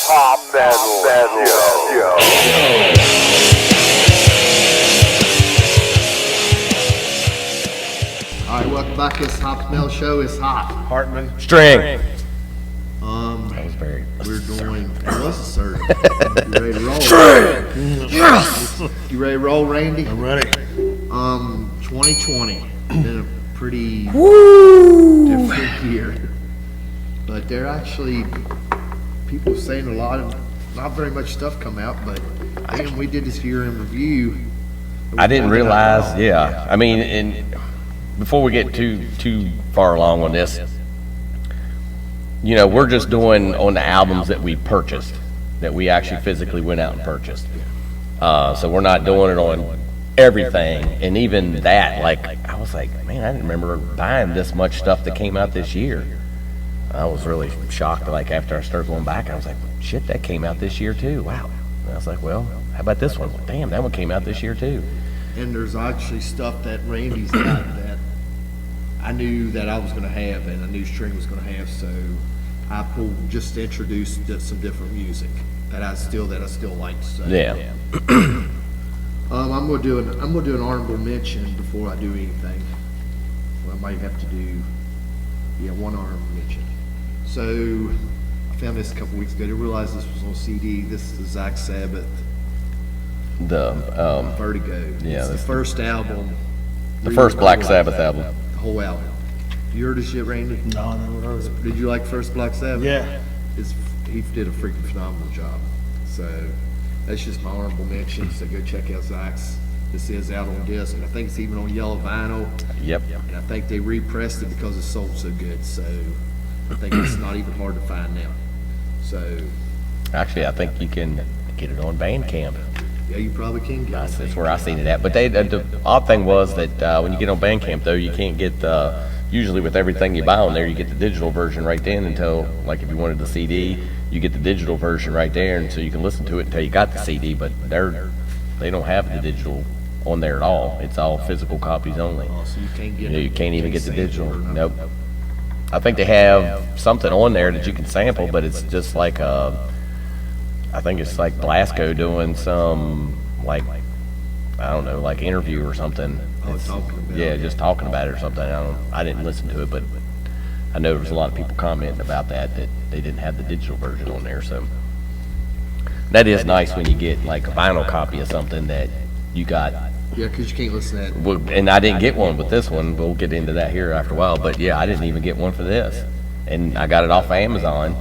Top Metal. All right, welcome back to this Hot Metal Show. It's hot. Hartman. String. That was very. We're doing. What's the third? You ready to roll? String. Yes. You ready to roll, Randy? I'm ready. 2020 been a pretty different year, but there actually people saying a lot of not very much stuff come out. But damn, we did this year in review. I didn't realize. Yeah. I mean, before we get too far along on this, you know, we're just doing on the albums that we purchased, that we actually physically went out and purchased. So we're not doing it on everything. And even that, like, I was like, man, I didn't remember buying this much stuff that came out this year. I was really shocked. Like, after I started going back, I was like, shit, that came out this year too. Wow. And I was like, well, how about this one? Damn, that one came out this year too. And there's actually stuff that Randy's got that I knew that I was going to have, and I knew String was going to have, so I pulled just to introduce some different music that I still like. So. Yeah. I'm gonna do an honorable mention before I do anything. Well, I might have to do one honorable mention. So I found this a couple weeks ago. I didn't realize this was on CD. This is the Zach Sabbath. The Vertigo. Yeah, it's the first album. the first Black Sabbath album. The whole album. You heard this shit, Randy? No, I never heard of it. Did you like first Black Sabbath? Yeah. He did a freaking phenomenal job. So that's just my honorable mention. So go check out Zach's. This is out on disc, and I think it's even on yellow vinyl. Yep. And I think they repressed it because it sold so good. So I think it's not even hard to find now. So Actually, I think you can get it on Bandcamp. yeah, you probably can get it. That's where I seen it at. But the odd thing was that when you get on Bandcamp, though, you can't get usually with everything you buy on there, you get the digital version right then until, like, if you wanted the CD, you get the digital version right there, and so you can listen to it until you got the CD. But they don't have the digital on there at all. It's all physical copies only. Oh, so you can't get You can't even get the sample digital. or nothing. Nope. I think they have something on there that you can sample, but it's just like I think it's like Blasco doing some, like, I don't know, like interview or something. Oh, talking about Yeah, it. just talking about it or something. I didn't listen to it, but I know there was a lot of people commenting about that they didn't have the digital version on there. So that is nice when you get like a vinyl copy of something that you got. Yeah, because you can't listen to that. Well, and I didn't get one with this one. We'll get into that here after a while. But yeah, I didn't even get one for this, and I got it off of Amazon.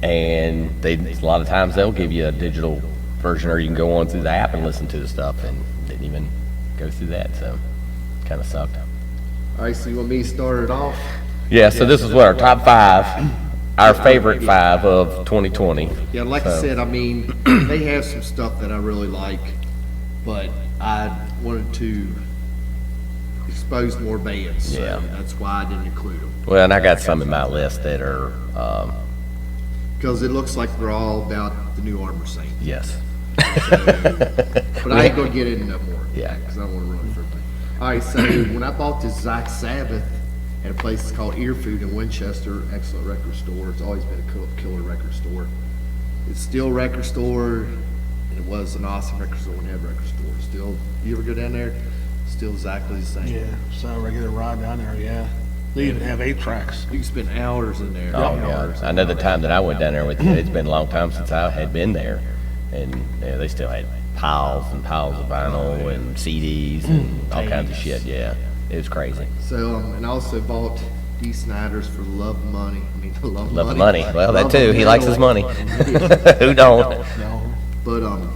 And a lot of times they'll give you a digital version, or you can go on through the app and listen to the stuff, and didn't even go through that. So kind of sucked. All right, so you want me to start it off? Yeah. So this is what our top 5, our favorite 5 of 2020. Yeah, like I said, I mean, they have some stuff that I really like, but I wanted to expose more bands. So Yeah. that's why I didn't include them. Well, and I got some in my list that are Because it looks like they're all about the new Armor Saint. yes. But I ain't gonna get into no more. Yeah. Because I don't want to ruin it for everybody. All right, so when I bought this Zach Sabbath at a place called Ear Food in Winchester, excellent record store. It's always been a killer record store. It's still a record store, and it was an awesome record store when it had a record store. Still, you ever go down there? Still exactly the same. Yeah, so a regular ride down there, yeah. They even have 8 tracks. You can spend hours in there. Oh, yeah. I know the time that I went down there with you, it's been a long time since I had been there. And yeah, they still had piles and piles of vinyl and CDs and all kinds of shit. Yeah, it was crazy. So, and I also bought D. Snyder's for Love of Money. I mean, Love Love of the money. Well, that Love too. of He likes his Metal. money. Who don't? No. But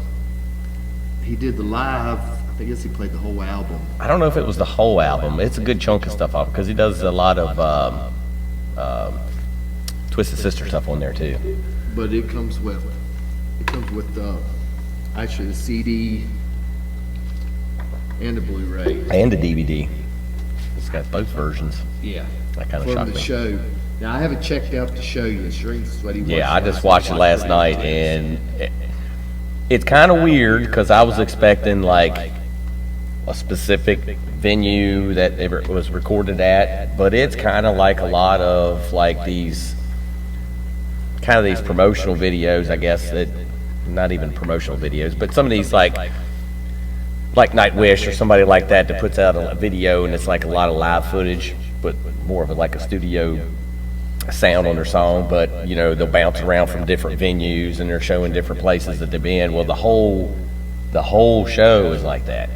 he did the live. I guess he played the whole album. I don't know if it was the whole album. It's a good chunk of stuff off because he does a lot of Twisted Sister stuff on there too. But it comes with actually the CD and the Blu-ray. And the DVD. It's got both versions. Yeah. That kind of From shocked the me. show. Now I haven't checked out the show yet. String's what he Yeah, I just watched it last night, and it's kind of weird because I was expecting like a specific venue that it was recorded at, but it's kind of like a lot of like these kind of these promotional videos, I guess, that, not even promotional videos, but some of these like Nightwish or somebody like that puts out a video and it's like a lot of live footage, but more of like a studio sound on their song, but you know, they'll bounce around from different venues and they're showing different places that they've been. Well, the whole show is like that.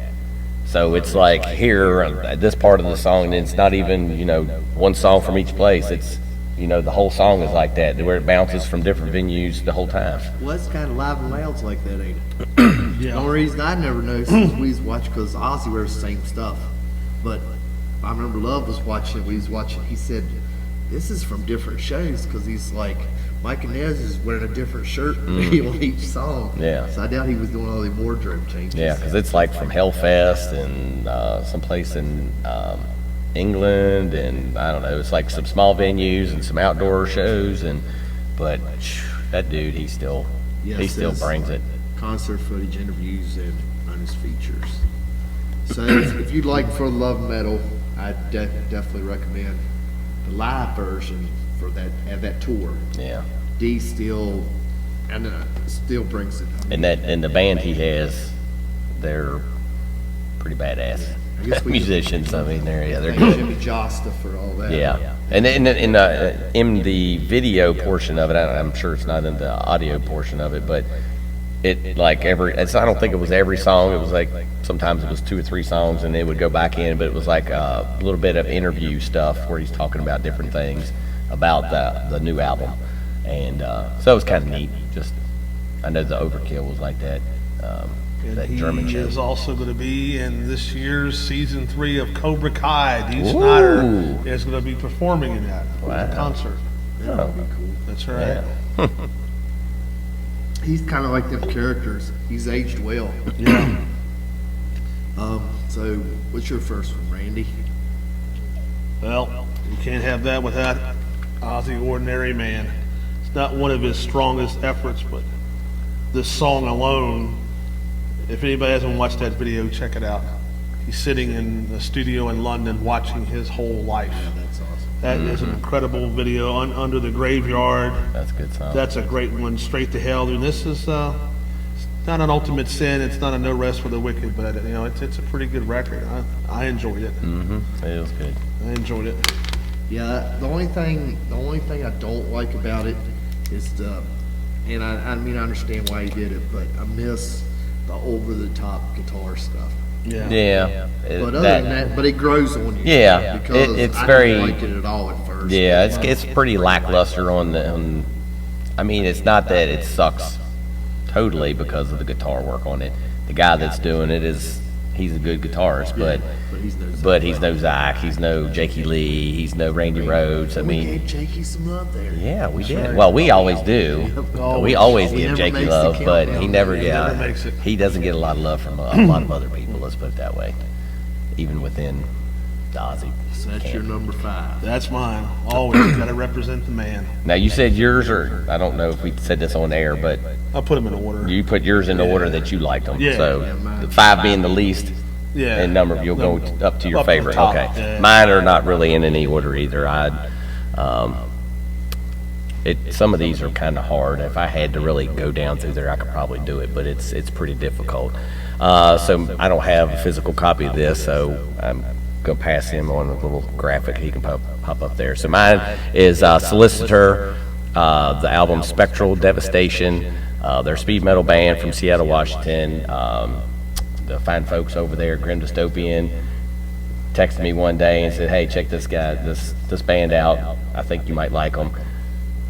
So it's like here at this part of the song, and it's not even, you know, one song from each place. It's, you know, the whole song is like that, where it bounces from different venues the whole time. Well, it's kind of Live and Loud's like that, ain't it? The only reason I never noticed is we was watching, because Ozzy wears the same stuff. But I remember Love was watching, we was watching, he said, this is from different shows, because he's like, Mike Inez is wearing a different shirt on each song. Yeah. So I doubt he was doing all the wardrobe changes. Yeah, because it's like from Hellfest and someplace in England, and I don't know, it's like some small venues and some outdoor shows, but that dude, he still brings it. Concert footage, interviews, and bonus features. So if you'd like For the Love of Metal, I definitely recommend the live version for that tour. Yeah. D still brings it. And the band he has, they're pretty badass I guess we musicians. I mean, they're thank good. Jimmy Josta for all that. Yeah, and in the video portion of it, I'm sure it's not in the audio portion of it, but it like I don't think it was every song. It was like sometimes it was 2 or 3 songs, and they would go back in, but it was like a little bit of interview stuff where he's talking about different things about the new album, and so it was kind of neat. Just I know the Overkill was like that. That German He show. is also going to be in this year's season 3 of Cobra Kai. Dee Snider is going to be performing in that concert. That would be cool. That's right. Yeah. He's kind of like them characters. He's aged well. Yeah. So what's your first one, Randy? Well, you can't have that without Ozzy Ordinary Man. It's not one of his strongest efforts, but this song alone, if anybody hasn't watched that video, check it out. He's sitting in the studio in London watching his whole life. Yeah, that's awesome. That is an incredible video. Under the Graveyard. That's a good song. That's a great one. Straight to Hell. And this is it's not an Ultimate Sin. It's not a No Rest for the Wicked, but you know, it's a pretty good record. I enjoyed it. It was good. I enjoyed it. Yeah, the only thing I don't like about it is and I mean I understand why he did it, but I miss the over the top guitar stuff. Yeah. But other than that, but it grows on you. Yeah, because it's I very- didn't like it at all at first. Yeah, it's pretty lackluster I mean, it's not that it sucks totally because of the guitar work on it. The guy that's doing it he's a good guitarist, but he's no Zach, he's no Jakey Lee, he's no Randy Rhoads. I We mean, gave Jakey some love there. yeah, we did. Well, we always do. We always give never Jakey makes the love, but countdown. he never, He never makes it. he doesn't get a lot of love from a lot of other people. Let's put it that way. Even within the Ozzy. So that's your number 5. That's mine. Always got to represent the man. Now you said yours, or I don't know if we said this on air, but I'll put him in order. you put yours in the order that you liked them. Yeah. So Yeah, mine. the 5 being the least, Yeah. and number you'll go up to your Up to the favorite. top. Okay. Yeah. Mine are not really in any order either. Some of these are kind of hard. If I had to really go down through there, I could probably do it, but it's pretty difficult. So I don't have a physical copy of this, so I'm gonna pass him on a little graphic. He can pop up there. So mine is Solicitor, the album Spectral Devastation. They're a speed metal band from Seattle, Washington. The fine folks over there at Grim Dystopian texted me one day and said, "Hey, check this band out. I think you might like them."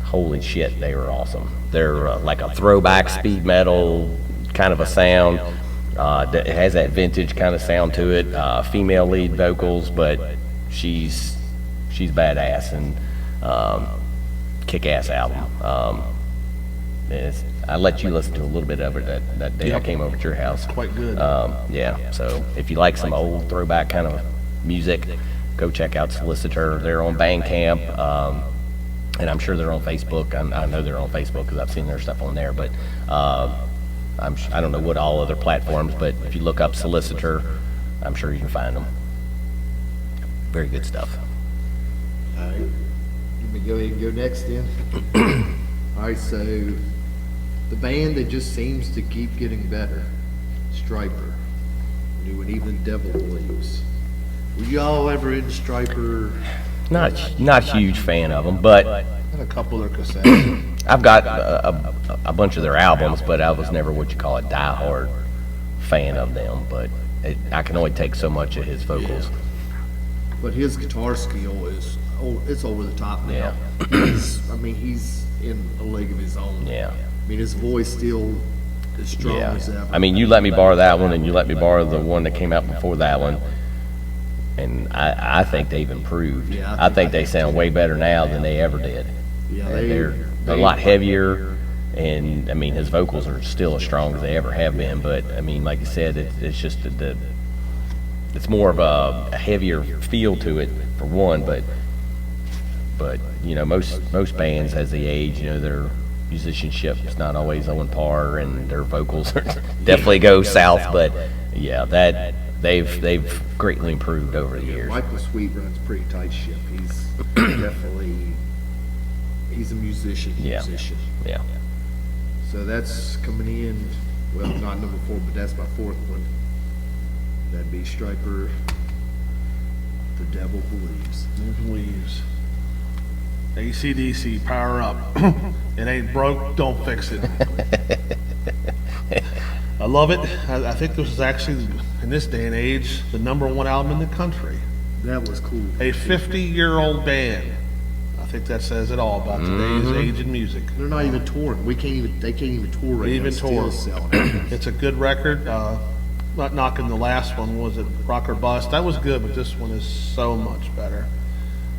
Holy shit, they were awesome. They're like a throwback speed metal kind of a sound. It has that vintage kind of sound to it. Female lead vocals, but she's badass, and kick-ass album. I let you listen to a little bit of it that day I came over to your house. Quite good. Yeah, so if you like some old throwback kind of music, go check out Solicitor. They're on Bandcamp, and I'm sure they're on Facebook. I know they're on Facebook because I've seen their stuff on there, but I don't know what all other platforms, but if you look up Solicitor, I'm sure you can find them. Very good stuff. All right. Let me go ahead and go next then. All right, so the band that just seems to keep getting better, Striper, New and Even the Devil Believes. Were y'all ever into Striper? Not huge fan of them, but And a couple of their cassettes. I've got a bunch of their albums, but I was never what you call a diehard fan of them. But I can only take so much of his vocals. But his guitar skill is, it's over the top now. Yeah. He's in a league of his own. Yeah. I mean, his voice still as strong Yeah. as ever. I mean, you let me borrow that one, and you let me borrow the one that came out before that one. And I think they've improved. Yeah, I think they sound way better now than they ever did. Yeah, And they're a lot heavier, and I mean his vocals are still as strong as they ever have been. But I mean, like you said, it's just it's more of a heavier feel to it for one. But you know, most bands as they age, you know, their musicianship is not always on par, and their vocals definitely go south. But yeah, that they've greatly improved over the years. Michael Sweet runs a pretty tight ship. He's definitely, he's a musician. Yeah. Yeah. So that's coming in, well, not number 4, but that's my 4th one. That'd be Striper, The Devil Believes. Believes. AC/DC, power up. It ain't broke, don't fix it. I love it. I think this is actually, in this day and age, the #1 album in the country. That was cool. A 50-year-old band. I think that says it all about today's age in music. They're not even touring. They can't even tour right now. Even tour. Still selling. It's a good record. Not knocking the last one, was it Rock or Bust? That was good, but this one is so much better.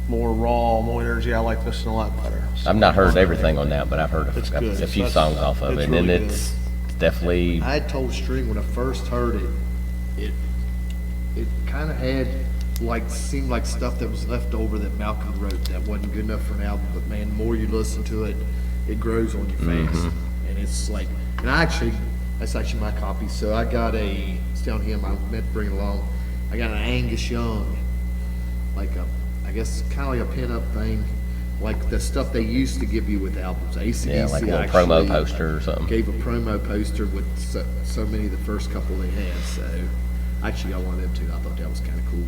More raw, more energy. I like this one a lot better. I've not heard everything on that, but I've heard It's good. a few That's- songs off of it's it, and really it's definitely I had told String when I first heard it kind of had seemed like stuff that was left over that Malcolm wrote that wasn't good enough for an album. But man, the more you listen to it, it grows on you fast, and it's like. And that's actually my copy. So I got it's down here. I meant to bring it along. I got an Angus Young, I guess kind of like a pin-up thing, like the stuff they used to give you with albums. AC/DC like a little actually promo poster or something. Gave a promo poster with so many of the first couple they had. So I actually got one of them too. I thought that was kind of cool.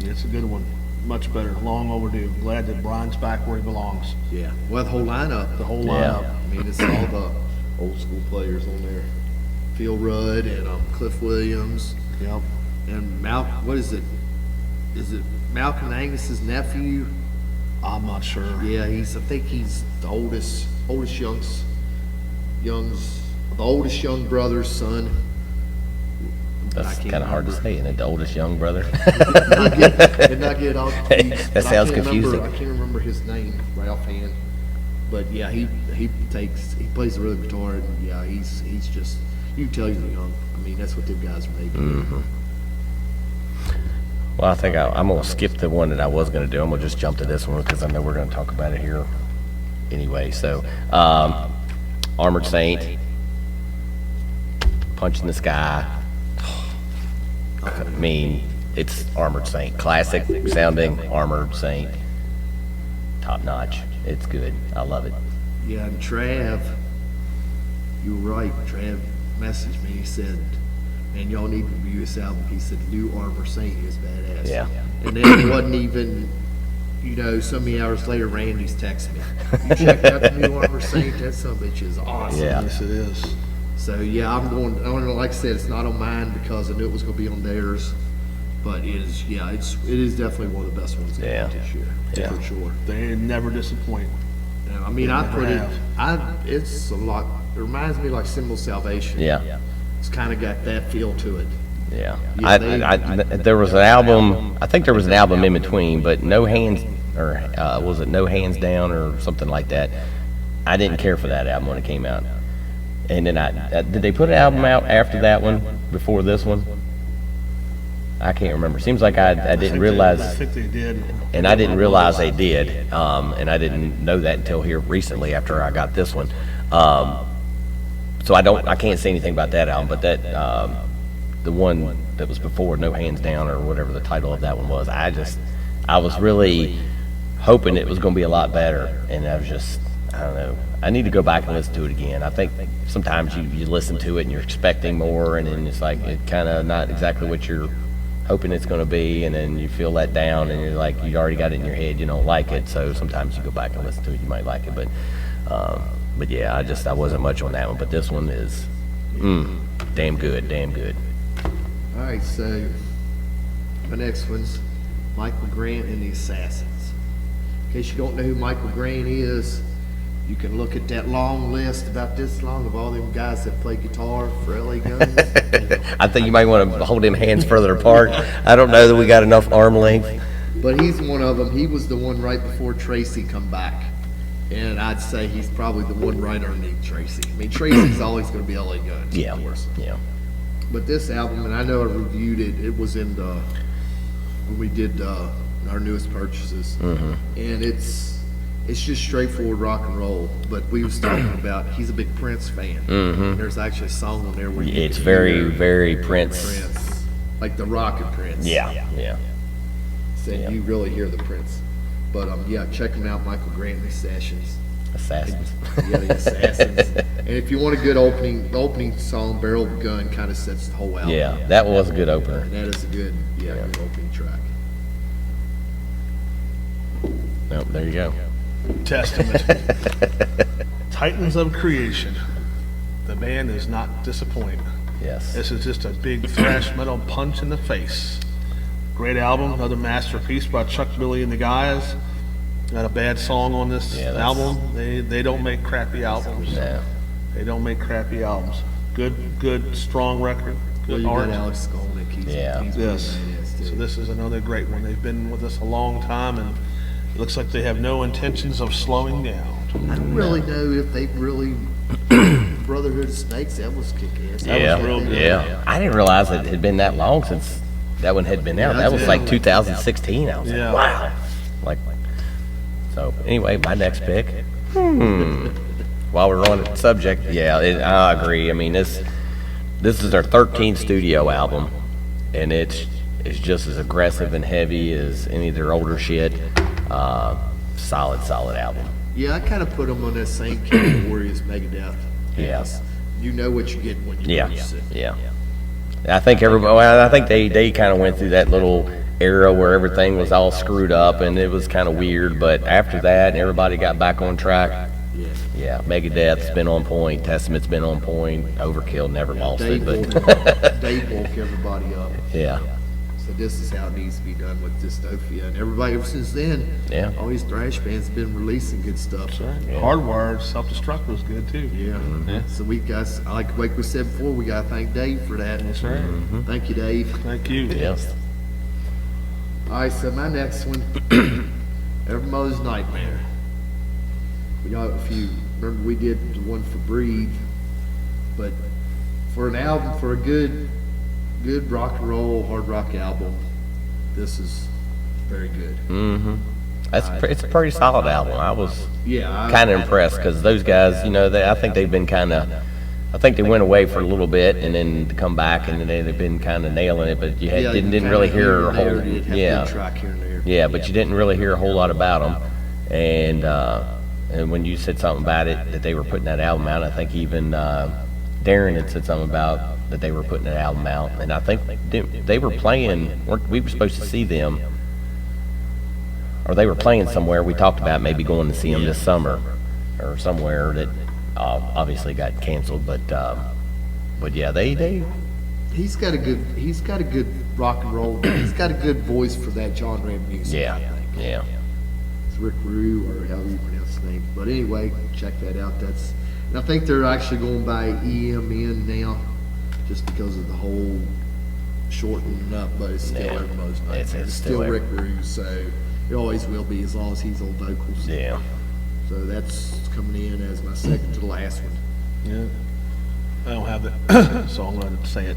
Yeah, it's a good one. Much better. Long overdue. Glad that Brian's back where he belongs. Yeah. Well, the whole lineup. The whole Yeah. lineup. I mean, it's all the old school players on there. Phil Rudd and Cliff Williams Yep. and What is it? Is it Malcolm Angus's nephew? I'm not sure. Yeah, I think he's the oldest young brother's son. That's kind of hard to say, isn't it? The oldest young brother. And not get all confused, That but I sounds can't confusing. remember- I can't remember his name right offhand. But yeah, he plays the rhythm guitar, and yeah, he's just, you can tell he's young. I mean, that's what them guys are making. Well, I think I'm going to skip the one that I was going to do. I'm going to just jump to this one because I know we're going to talk about it here anyway. So, Armored Saint, Punch in the Sky. I mean, it's Armored Saint. Classic sounding Armored Saint. Top notch. It's good. I love it. Yeah, and Trav, you were right. Trav messaged me. He said, "Man, y'all need to review this album." He said, "New Armor Saint is badass." Yeah. And then it wasn't even, so many hours later, Randy's texting me. "You checked out the New Armor Saint? That son of a bitch is awesome." Yeah. Yes, it is. So yeah, like I said, it's not on mine because I knew it was going to be on theirs. But it is definitely one of the best ones Yeah. this year, Yeah. for sure. They never disappoint. I mean, I never put have. it's a lot. It reminds me like Symbol Salvation. Yeah. It's kind of got that feel to it. Yeah. Yeah, There was an album, I think there was an album in between, but No Hands, or was it No Hands Down or something like that? I didn't care for that album when it came out. And then did they put an album out after that one, before this one? I can't remember. Seems like I didn't realize, I think they did. and I didn't realize they did, and I didn't know that until here recently after I got this one. So I can't say anything about that album, but that the one that was before No Hands Down or whatever the title of that one was, I was really hoping it was going to be a lot better, and I don't know. I need to go back and listen to it again. I think sometimes you listen to it and you're expecting more, and then it's like it kind of not exactly what you're hoping it's going to be, and then you feel let down, and you're like you already got it in your head you don't like it. So sometimes you go back and listen to it, you might like it, but yeah, I wasn't much on that one. But this one is damn good, damn good. All right, so my next one's Michael Grant and the Assassins. In case you don't know who Michael Grant is, you can look at that long list, about this long, of all them guys that play guitar for LA Guns. I think you might want to hold them hands further apart. I don't know that we got enough arm length. But he's one of them. He was the one right before Tracy come back. And I'd say he's probably the one right underneath Tracy. I mean, Tracy's always going to be LA Guns, Yeah, of course. yeah. But this album, and I know I reviewed it, it was in when we did our newest purchases. And it's just straightforward rock and roll. But we was talking about, he's a big Prince fan. There's actually a song on there where you It's can very, hear very Prince. Prince, like the Rocket Prince. Yeah, yeah. So you really hear the Prince. But yeah, check him out, Michael Grant and the Assassins. Assassins. Yeah, the Assassins. And if you want a good opening, the opening song, Barrel of a Gun, kind of sets the whole album. Yeah, that was a good opener. And that is a good, good opening track. Nope, there you go. Testament. Titans of Creation. The band is not disappointing. Yes. This is just a big thrash metal punch in the face. Great album, another masterpiece by Chuck Billy and the guys. Not a bad song on this album. They don't make crappy albums. No. They don't make crappy albums. Good, strong record. Well, Good you art. got Alex Skolnick. He's Yes. badass too. So this is another great one. They've been with us a long time, and it looks like they have no intentions of slowing down. I don't really know if they really Brotherhood of Snakes. That was kick-ass. That Yeah, was real good. yeah. I didn't realize it had been that long since that one had been out. Yeah, That was that's like been- 2016. I was Yeah. like, wow. Like, so anyway, my next pick. While we're on the subject, I agree. I mean, this is their 13th studio album, and it's just as aggressive and heavy as any of their older shit. Solid album. Yeah, I kind of put them on that same category as Megadeth. Yes. You know what you get when you Yeah, purchase it. yeah. I think everybody. Well, I think they kind of went through that little era where everything was all screwed up and it was kind of weird. But after that, everybody got back on track. Yeah. Yeah, Megadeth's been on point. Testament's been on point. Overkill never lost Dave it, woke, but Dave woke everybody up. yeah, So this is how it needs to be done with Dystopia. And everybody ever since then, Yeah. all these thrash bands have been releasing good stuff. Hardwired Self-Destruct was good too. Yeah. So we guys, like we said before, we got to thank Dave for that. That's right. Thank you, Dave. Thank you. yes, All right, so my next one, Every Mother's Nightmare. We got, if you remember, we did the one for Breathe, but for an album, for a good rock and roll, hard rock album, this is very good. it's a pretty solid album. I was Yeah, kind of impressed because those guys, I think they've been kind of. I think they went away for a little bit and then to come back and then they've been kind of nailing it, but you didn't really hear a whole track here and there. Yeah, but you didn't really hear a whole lot about them. And when you said something about it, that they were putting that album out, I think even Darren had said something about that they were putting that album out. And I think they were playing, we were supposed to see them, or they were playing somewhere. We talked about maybe going to see them this summer or somewhere that obviously got canceled. But yeah, He's got a good rock and roll. He's got a good voice for that genre of music. I think. yeah. It's Rick Rue, or however you pronounce his name. But anyway, check that out. And I think they're actually going by EMN now, just because of the whole shortening up. But it's still Yeah. Everybody's Nightmare. It's It's still still Rick Rue, so it always will be as long as he's on vocals. Yeah. So that's coming in as my second to the last one. Yeah. I don't have the song ready to say it.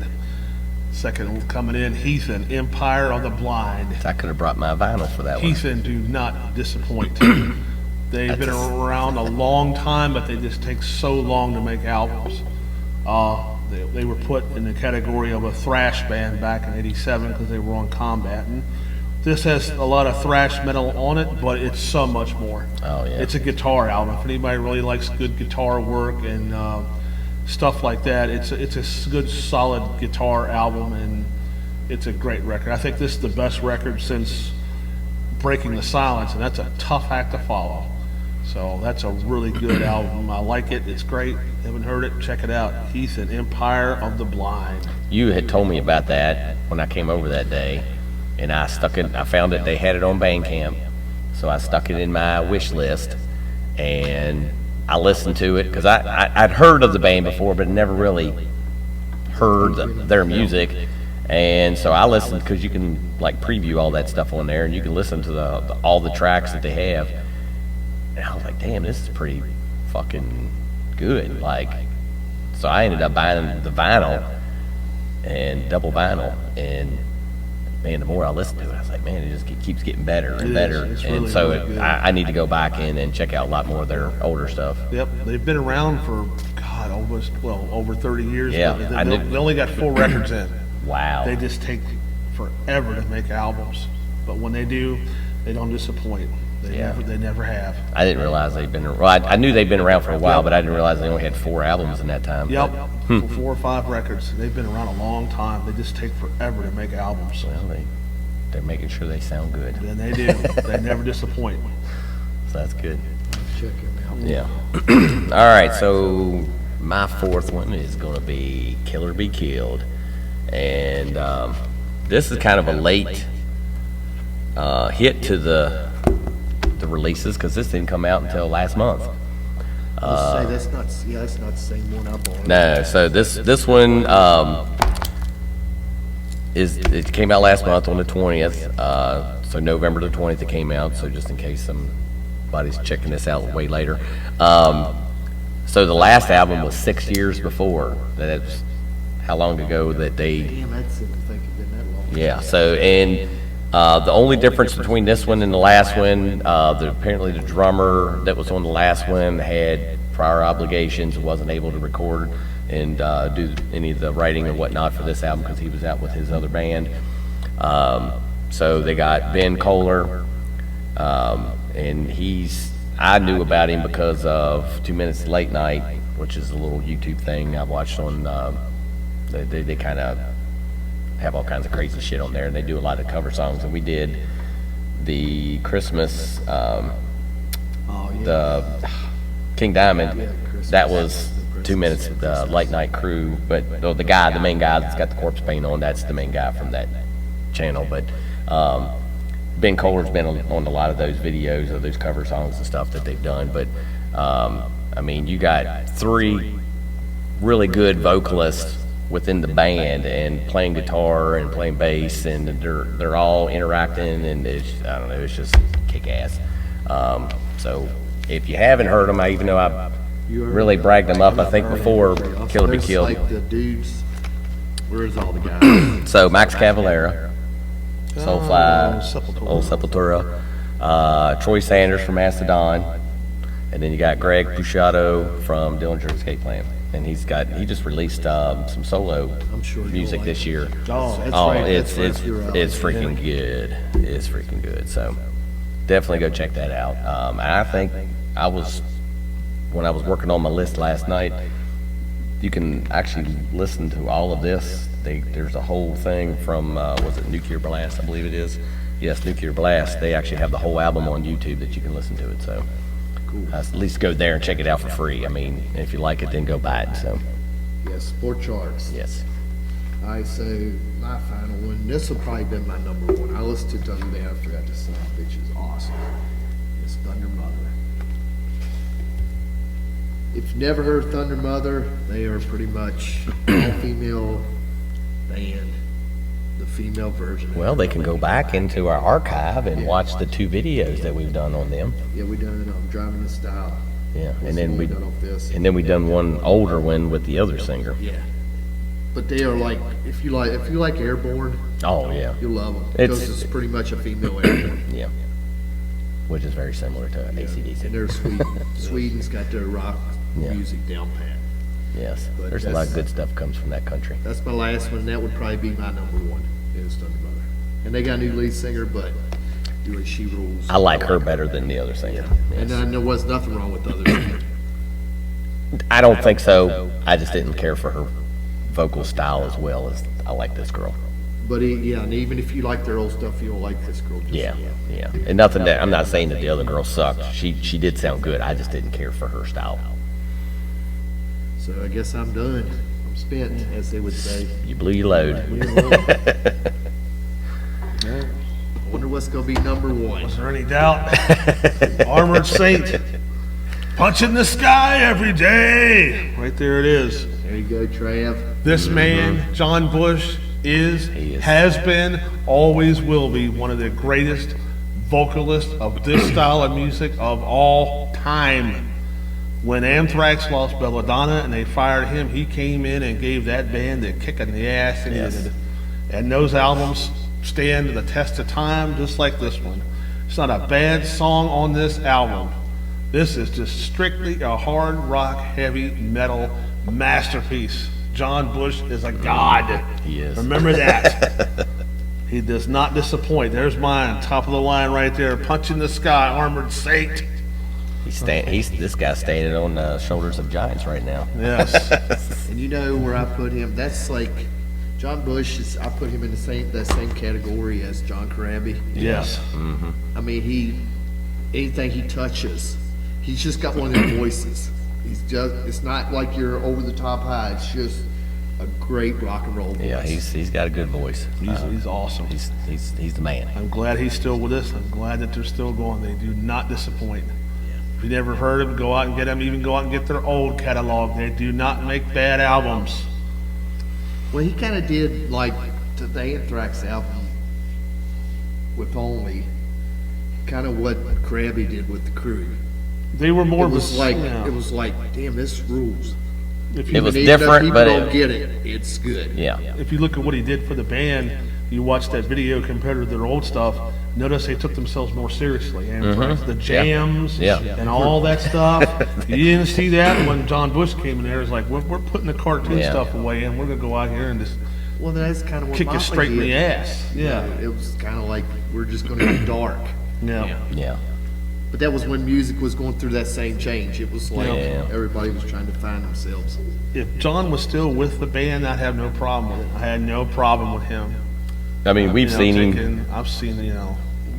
Second one coming in, Heathen, Empire of the Blind. I could have brought my vinyl for that one. Heathen do not disappoint. They've been around a long time, but they just take so long to make albums. They were put in the category of a thrash band back in '87 because they were on Combat. And This has a lot of thrash metal on it, but it's so much more. Oh, yeah. It's a guitar album. If anybody really likes good guitar work and stuff like that, it's a good, solid guitar album, and it's a great record. I think this is the best record since Breaking the Silence, and that's a tough act to follow. So that's a really good album. I like it. It's great. Haven't heard it? Check it out. Heath and Empire of the Blind. You had told me about that when I came over that day, and I found it, they had it on Bandcamp, so I stuck it in my wish list, and I listened to it, because I'd heard of the band before, but never really heard their music, and so I listened, because you can like preview all that stuff on there, and you can listen to all the tracks that they have, and I was like, damn, this is pretty fucking good. Like, so I ended up buying the vinyl, and double vinyl, and man, the more I listened to it, I was like, man, it just keeps getting better and better. It's and really, so really good. I need to go back in and check out a lot more of their older stuff. Yep, they've been around for, God, over 30 years. Yeah, But I knew- they only got 4 records in. Wow. They just take forever to make albums. But when they do, they don't disappoint. They never have. I didn't realize they'd been, well, I knew they'd been around for a while, but I didn't realize they only had 4 albums in that time. Yep, 4 or 5 records. They've been around a long time. They just take forever to make albums. Well, they're making sure they sound good. And they do. They never disappoint. So that's good. Check him out. Yeah. All right, so my 4th one is going to be Killer Be Killed. And this is kind of a late hit to the releases, because this didn't come out until last month. Let's say that's not the same one I bought. No, so this one it came out last month on the 20th. So November the 20th it came out. So just in case somebody's checking this out way later. So the last album was 6 years before. That's how long ago that they. Damn, that's didn't think it'd been that long. Yeah. So and the only difference between this one and the last one, apparently the drummer that was on the last one had prior obligations, wasn't able to record and do any of the writing or whatnot for this album because he was out with his other band. So they got Ben Kohler, and I knew about him because of 2 Minutes Late Night, which is a little YouTube thing I watched on. They kind of have all kinds of crazy shit on there, and they do a lot of cover songs. And we did the Christmas, the King Diamond. That was 2 Minutes Late Night crew, but the main guy that's got the corpse paint on, that's the main guy from that channel. But Ben Kohler's been on a lot of those videos of those cover songs and stuff that they've done. But I mean, you got 3 really good vocalists within the band and playing guitar and playing bass, and they're all interacting, and I don't know, it's just kick ass. So if you haven't heard them, even though I really bragged them up, I think before Killer Be Killed. Like the dudes, where's all the guys? So Max Cavalera, Soulfly, Sepultura. Old Sepultura, Troy Sanders from Mastodon, and then you got Greg Puciato from Dillinger Escape Plan. And he just released some solo I'm sure you'll music like this it. year. Oh, That's Oh, right, it's that's right, you're right. freaking good. It's freaking good. So definitely go check that out. And I think when I was working on my list last night, you can actually listen to all of this. There's a whole thing from was it Nuclear Blast? I believe it is. Yes, Nuclear Blast. They actually have the whole album on YouTube that you can listen to it. So at least go there and check it out for free. I mean, if you like it, then go buy it. So Yes, Sport Charts. yes. All right, so my final one. This will probably be my number 1. I listened to it the other day. I forgot to say, which is awesome. It's Thunder Mother. If you've never heard Thunder Mother, they are pretty much all-female band, the female version. Well, they can go back into our archive and watch the 2 videos that we've done on them. Yeah, we done Driving in Style. Yeah, That's and the then one we done off this. done one older one with the other singer. Yeah, but they are like if you like Airborne, Oh yeah, you'll love them It's- because it's pretty much a female Airborne. yeah. Which is very similar to And AC/DC. they're Sweden. Sweden's got their rock Yeah. music down pat. Yes, But there's a lot of good stuff comes from that country. That's my last one. That would probably be my number 1. Is Thunder Mother. And they got a new lead singer, but doing She Rules. I like her better than the other singer. And Yes. there was nothing wrong with the other singer. I don't think so. I just didn't care for her vocal style as well as I like this girl. But and even if you like their old stuff, you'll like this girl. Just, Yeah, yeah. And nothing that, I'm not saying that the other girl sucked. She did sound good. I just didn't care for her style. So I guess I'm done. I'm spent, as they would say. You blew your load. I wonder what's going to be number one. Is there any doubt? Armored Saint, punching the sky every day. Right there it is. There you go, Trav. This man, John Bush, He is. has been, always will be one of the greatest vocalists of this style of music of all time. When Anthrax lost Belladonna and they fired him, he came in and gave that band a kick in the ass. And, Yes. and those albums stand the test of time, just like this one. It's not a bad song on this album. This is just strictly a hard rock, heavy metal masterpiece. John Bush is a god. He is. Remember that. He does not disappoint. There's mine, top of the line right there, punching the sky, Armored Saint. This guy's standing on the shoulders of giants right now. Yes. And you know where I put him? That's like John Bush. I put him in that same category as John Corabi. Yes. I mean, anything he touches, he's just got one of their voices. It's not like you're over the top high. It's just a great rock and roll voice. Yeah, he's got a good voice. He's awesome. He's the man. I'm glad he's still with us. I'm glad that they're still going. They do not disappoint. If you never heard them, go out and get them. Even go out and get their old catalog. They do not make bad albums. Well, he kind of did like the Anthrax album with Only, kind of what Krabby did with the Crew. They were more It was like, yeah. it was like, damn, this rules. If It you, was And even though different, people but don't it, get it. It's good. yeah. if you look at what he did for the band, you watch that video compared to their old stuff, notice they took themselves more seriously. Anthrax, the jams Yeah. and all that stuff. You didn't see that when John Bush came in there. It's like, we're putting the cartoon Yeah. stuff away and we're going to go out here and just Well, that's kind of what kick you Motley straight in did. the ass. Yeah. It was kind of like, we're just going to be dark. Yeah. Yeah. But that was when music was going through that same change. It was like Yeah. everybody was trying to find themselves. If John was still with the band, I'd have no problem with it. I had no problem with him. I mean, we've seen him I've seen,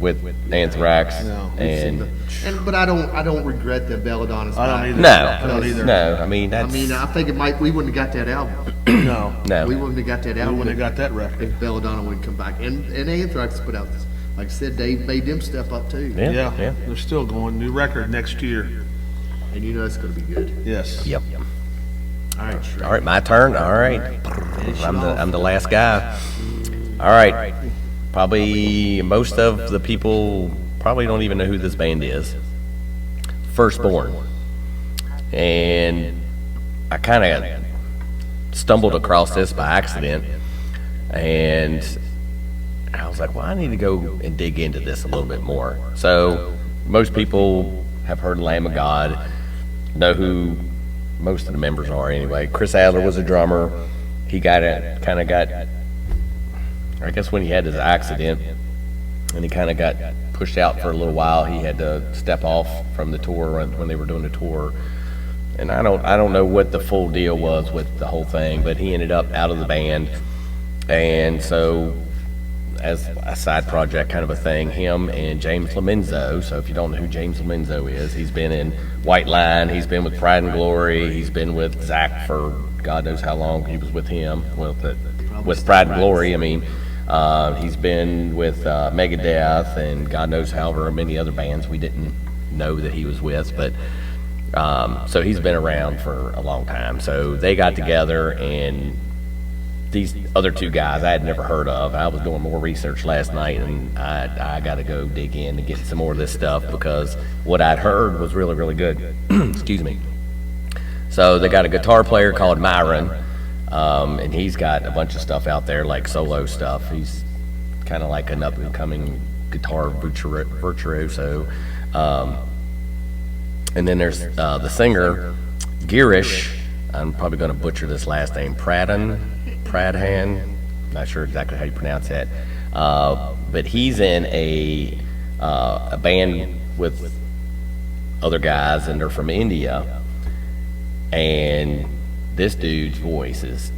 with Anthrax, No. and But I don't regret that Belladonna's I don't back. either. no, I don't either. no. I mean, I that's mean, I think we wouldn't have got that album. no. no. We wouldn't have got that We album wouldn't have got that record. if Belladonna wouldn't come back. And Anthrax put out this. Like I said, they made them step up too. Yeah, Yeah, yeah. they're still going. New record next year. And you know it's going to be good. Yes. Yep. All right, Shrek. All right, my turn. All right, I'm the last guy. All right, probably most of the people probably don't even know who this band is. Firstborn, and I kind of stumbled across this by accident, and I was like, well, I need to go and dig into this a little bit more. So most people have heard Lamb of God, know who most of the members are anyway. Chris Adler was a drummer. He got I guess when he had his accident and he kind of got pushed out for a little while, he had to step off from the tour when they were doing the tour. And I don't know what the full deal was with the whole thing, but he ended up out of the band. And so as a side project kind of a thing, him and James Lomenzo. So if you don't know who James Lomenzo is, he's been in White Line, he's been with Pride and Glory, he's been with Zach for God knows how long he was with him, with Pride and Glory. I mean, he's been with Megadeth and God knows however many other bands we didn't know that he was with, but so he's been around for a long time. So they got together, and these other two guys I had never heard of. I was doing more research last night, and I got to go dig in and get some more of this stuff because what I'd heard was really, really good. Excuse me. So they got a guitar player called Myron, and he's got a bunch of stuff out there, like solo stuff. He's kind of like an up-and-coming guitar virtuoso. And then there's the singer, Girish. I'm probably going to butcher this last name, Pradhan, not sure exactly how you pronounce that. But he's in a band with other guys, and they're from India. And this dude's voice is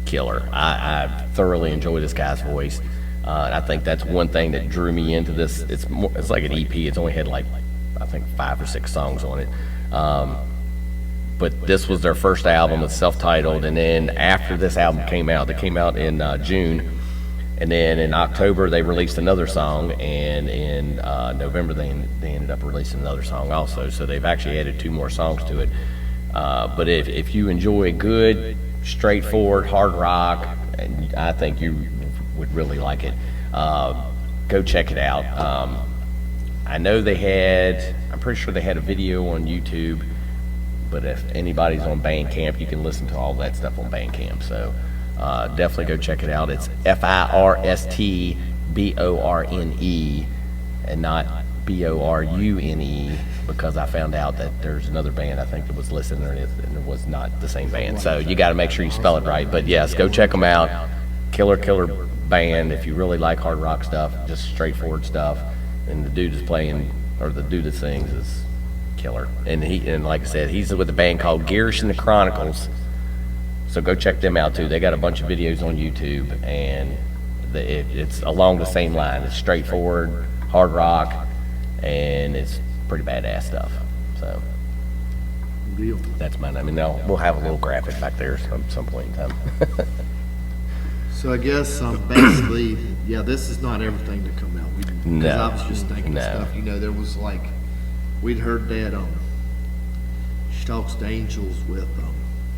killer. I thoroughly enjoy this guy's voice. And I think that's one thing that drew me into this. It's like an EP. It's only had like, I think 5 or 6 songs on it. But this was their first album. It's self-titled. And then after this album came out, it came out in June. And then in October, they released another song. And in November, they ended up releasing another song also. So they've actually added 2 more songs to it. But if you enjoy good, straightforward hard rock, and I think you would really like it, go check it out. I know I'm pretty sure they had a video on YouTube, but if anybody's on Bandcamp, you can listen to all that stuff on Bandcamp. So definitely go check it out. It's FIRSTBORNE and not BORUNE, because I found out that there's another band I think that was listed there and it was not the same band. So you got to make sure you spell it right. But yes, go check them out. Killer band. If you really like hard rock stuff, just straightforward stuff, and the dude that sings is killer. And like I said, he's with a band called Girish and the Chronicles. So go check them out too. They got a bunch of videos on YouTube, and it's along the same line. It's straightforward hard rock, and it's pretty badass stuff. So that's mine. I mean, we'll have a little graphic back there some point in time. So I guess basically, yeah, this is not everything to come out. No. I was just thinking stuff. There was like, we'd heard that She Talks to Angels with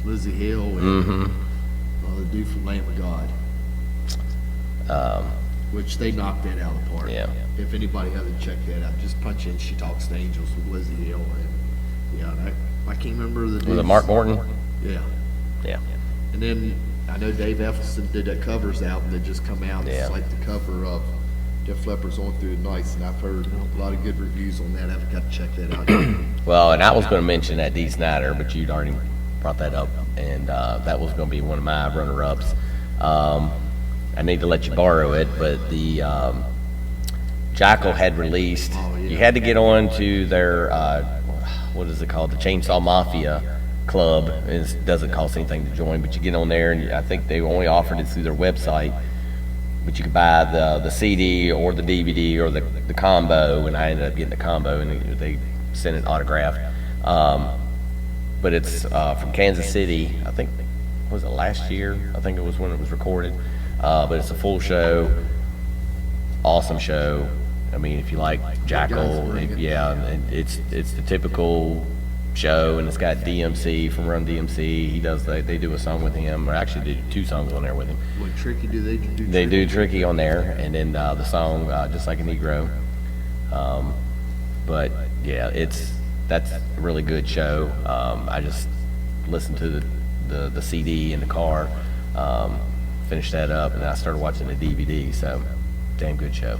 Lizzie Hill and the dude from Lamb of God. Which they knocked that out of the park. Yeah. If anybody hasn't checked that out, just punch in She Talks to Angels with Lizzie Hill. And I can't remember the dude. Was it Mark Morton? Yeah. Yeah. And then I know Dave Effelson did that covers album that just come out. Yeah. It's like the cover of Def Leppard's On Through the Nights, and I've heard a lot of good reviews on that. I've got to check that out. Well, and I was going to mention that Dee Snider, but you'd already brought that up, and that was going to be one of my runner-ups. I need to let you borrow it, but the Jackal had released. Oh, yeah. You had to get on to their what is it called, the Chainsaw Mafia Club. It doesn't cost anything to join, but you get on there, and I think they only offered it through their website. But you could buy the CD or the DVD or the combo, and I ended up getting the combo, and they sent it autographed. But it's from Kansas City. I think, was it last year? I think it was when it was recorded. But it's a full show, awesome show. I mean, if you like Jackal, and it's the typical show, and it's got DMC from Run DMC. They do a song with him, or actually they do 2 songs on there with him. What Tricky do they do? They do Tricky on there, and then the song Just Like a Negro. But yeah, that's a really good show. I just listened to the CD in the car, finished that up, and I started watching the DVD. So, damn good show.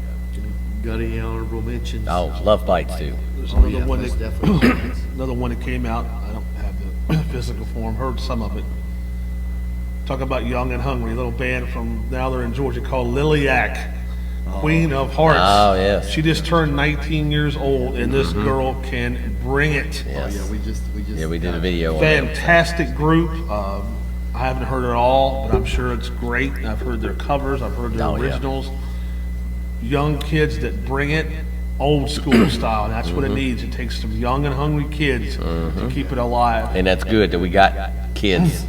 Got any honorable mentions? Oh, Love Bites too. There's Oh, another yeah, one most that definitely. another one that came out. I don't have the physical form. Heard some of it. Talk about Young and Hungry, a little band from now they're in Georgia called Liliac, Queen of Hearts. Oh, yes. She just turned 19 years old, and this girl can bring it. Yes. Oh, yeah, we just We did a video on that. Fantastic group. I haven't heard it all, but I'm sure it's great. I've heard their covers. I've heard their Oh, yeah. originals. Young kids that bring it, old school style. And that's what it needs. It takes some young and hungry kids to keep it alive. And that's good that we got kids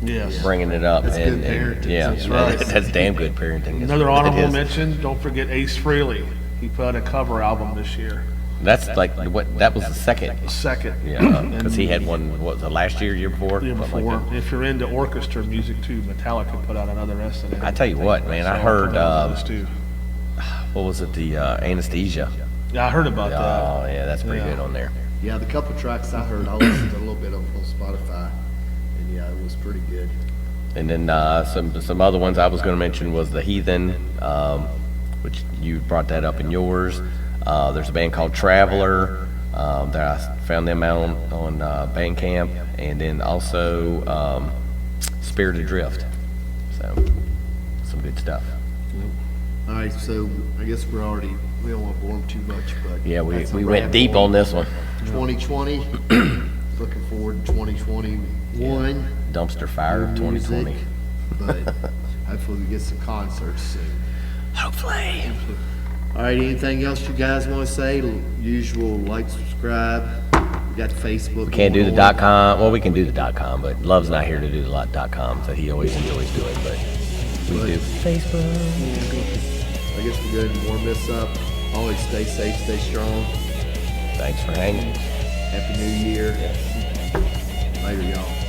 Yes. bringing it up. That's and, good parenting. yeah, That's right. That's damn good parenting. Another It honorable is. mention, don't forget Ace Frehley. He put out a cover album this year. That's like that was the second. Second. Yeah, because he had one. What was it, last year, year before? The year Something before. like that. If you're into orchestra music too, Metallica put out another S&M. I tell you what, man, I So heard, put out this too. What was it? The Anesthesia. Yeah, I heard about that. Oh yeah, that's pretty Yeah. good on there. Yeah, the couple tracks I heard, I listened to a little bit of on Spotify, and yeah, it was pretty good. And then some other ones I was going to mention was the Heathen, which you brought that up in yours. There's a band called Traveler. That I found them out on Bandcamp, and then also Spirit Adrift. So some good stuff. All right, so I guess we don't want to bore them too much, but. Yeah, we that's a went wrap deep on this one. 2020, looking forward to 2021. Dumpster fire of New music, 2020. But hopefully we get some concerts soon. Hopefully. All right, anything else you guys want to say? Usual, like, subscribe. We got Facebook. Can't do the going on. .com. Well, we can do the .com, but Love's not here to do the .com, so he always enjoys doing. But we do Facebook. I guess we're good and warm this up. Always stay safe, stay strong. Thanks for hanging. Happy New Year. Later, y'all.